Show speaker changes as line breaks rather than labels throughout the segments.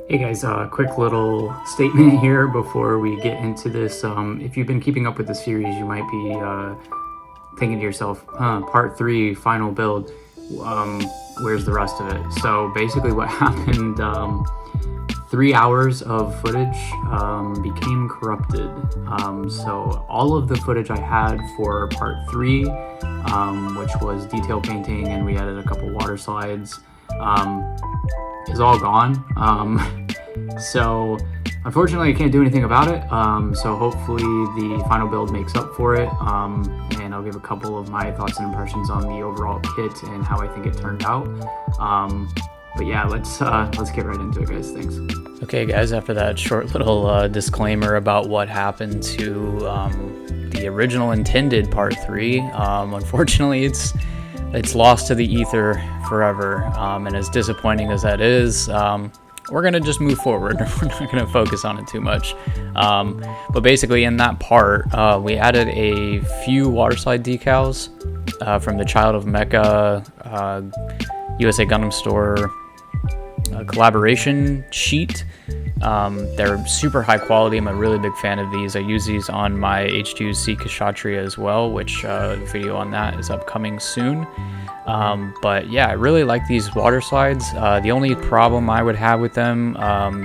Hey guys, quick little statement here before we get into this. If you've been keeping up with the series, you might be thinking to yourself, part 3, final build, where's the rest of it? So basically what happened, 3 hours of footage became corrupted. So all of the footage I had for part 3, which was detail painting, and we added a couple water slides, is all gone. So unfortunately I can't do anything about it. So hopefully the final build makes up for it. And I'll give a couple of my thoughts and impressions on the overall kit and how I think it turned out. But yeah, let's get right into it, guys. Thanks.
Okay, guys, after that short little disclaimer about what happened to the original intended part 3, unfortunately it's lost to the ether forever, and as disappointing as that is, we're gonna just move forward. We're not gonna focus on it too much. But basically in that part, we added a few waterslide decals from the Child of Mecha USA Gundam Store collaboration sheet. They're super high quality. I'm a really big fan of these. I use these on my HG G40 as well, which video on that is upcoming soon. But yeah, I really like these water slides. The only problem I would have with them,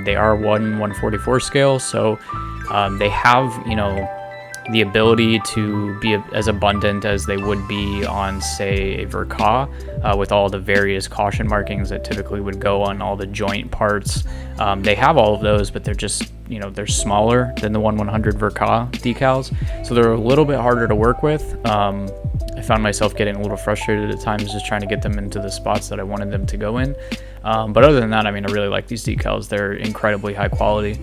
they are 1/144 scale, so they have, the ability to be as abundant as they would be on, say, a Verka, with all the various caution markings that typically would go on all the joint parts. They have all of those, but they're just, they're smaller than the 1/100 Verka decals, so they're a little bit harder to work with. I found myself getting a little frustrated at times just trying to get them into the spots that I wanted them to go in. But other than that, I really like these decals. They're incredibly high quality.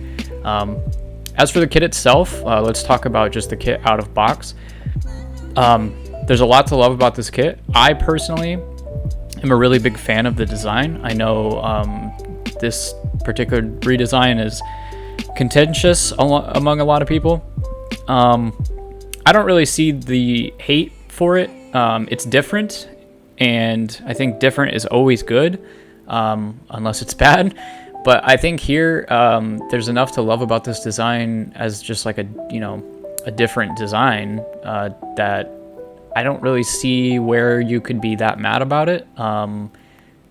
As for the kit itself, let's talk about just the kit out of box. There's a lot to love about this kit. I personally am a really big fan of the design. I know this particular redesign is contentious among a lot of people. I don't really see the hate for it. It's different, and I think different is always good, unless it's bad. But I think here there's enough to love about this design as just like a different design that I don't really see where you could be that mad about it.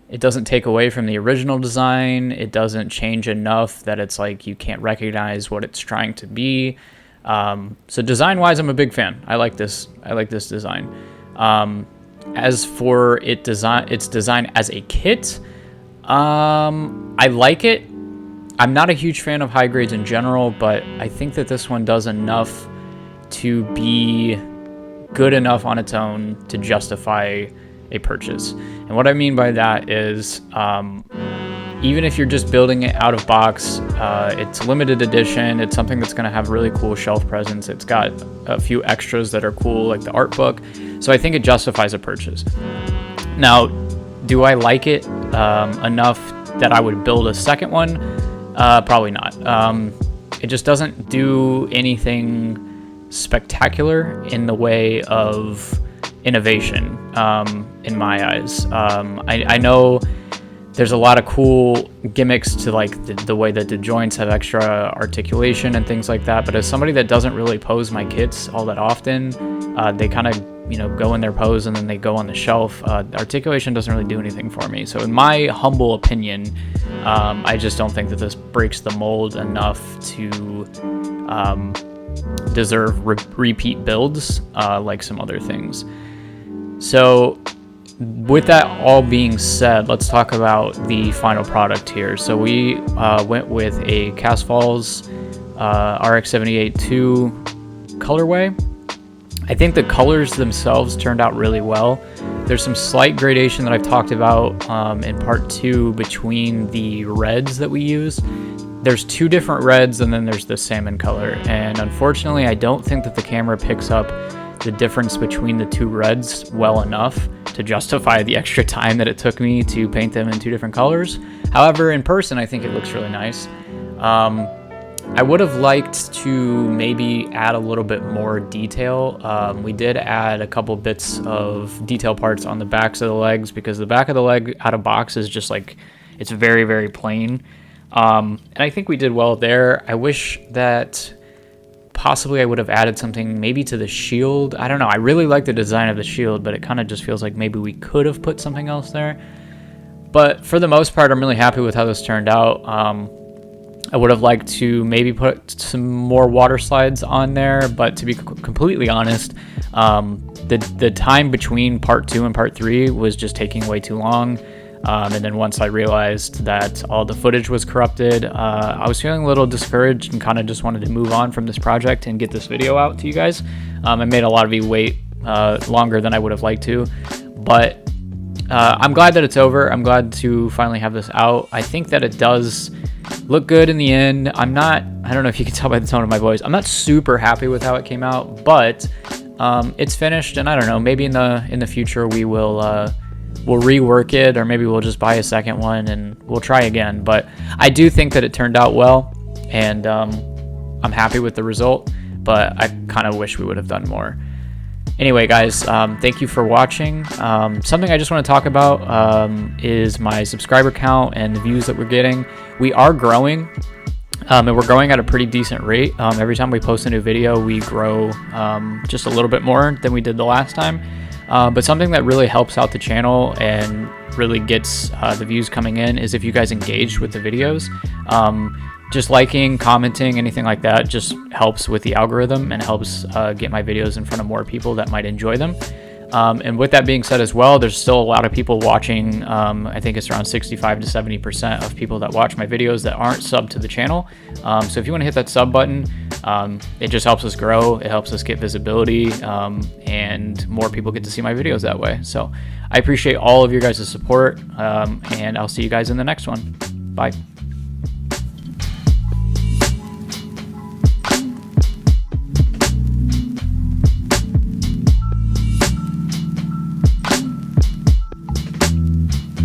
It doesn't take away from the original design. It doesn't change enough that it's like you can't recognize what it's trying to be. So design-wise, I'm a big fan. I like this design. As for its design as a kit, I like it. I'm not a huge fan of high grades in general, but I think that this one does enough to be good enough on its own to justify a purchase. And what I mean by that is, even if you're just building it out of box, it's limited edition. It's something that's going to have really cool shelf presence. It's got a few extras that are cool, like the art book. So I think it justifies a purchase. Now, do I like it enough that I would build a second one? Probably not. It just doesn't do anything spectacular in the way of innovation, in my eyes. I know there's a lot of cool gimmicks to like the way that the joints have extra articulation and things like that, but as somebody that doesn't really pose my kits all that often, they kind of go in their pose and then they go on the shelf. Articulation doesn't really do anything for me. So in my humble opinion, I just don't think that this breaks the mold enough to deserve repeat builds like some other things. So with that all being said, let's talk about the final product here. So we went with a Cast Falls RX-78-2 colorway. I think the colors themselves turned out really well. There's some slight gradation that I've talked about in part 2 between the reds that we use. There's 2 different reds and then there's the salmon color. And unfortunately, I don't think that the camera picks up the difference between the 2 reds well enough to justify the extra time that it took me to paint them in 2 different colors. However, in person, I think it looks really nice. I would have liked to maybe add a little bit more detail. We did add a couple bits of detail parts on the backs of the legs because the back of the leg out of box is just like, it's very, very plain. And I think we did well there. I wish that possibly I would have added something maybe to the shield. I don't know. I really like the design of the shield, but it kind of just feels like maybe we could have put something else there. But for the most part, I'm really happy with how this turned out. I would have liked to maybe put some more water slides on there, but to be completely honest, the time between part 2 and part 3 was just taking way too long. And then once I realized that all the footage was corrupted, I was feeling a little discouraged and kind of just wanted to move on from this project and get this video out to you guys. I made a lot of you wait longer than I would have liked to, but I'm glad that it's over. I'm glad to finally have this out. I think that it does look good in the end. I don't know if you can tell by the tone of my voice, I'm not super happy with how it came out, but it's finished, and I don't know, maybe in the future we'll rework it, or maybe we'll just buy a second one and we'll try again. But I do think that it turned out well, and I'm happy with the result, but I kind of wish we would have done more. Anyway, guys, thank you for watching. Something I just want to talk about is my subscriber count and the views that we're getting. We are growing, and we're growing at a pretty decent rate. Every time we post a new video, we grow just a little bit more than we did the last time. But something that really helps out the channel and really gets the views coming in is if you guys engage with the videos. Just liking, commenting, anything like that just helps with the algorithm and helps get my videos in front of more people that might enjoy them. And with that being said as well, there's still a lot of people watching. I think it's around 65 to 70% of people that watch my videos that aren't subbed to the channel. So if you want to hit that sub button, it just helps us grow. It helps us get visibility, and more people get to see my videos that way. So I appreciate all of your guys' support, and I'll see you guys in the next one. Bye.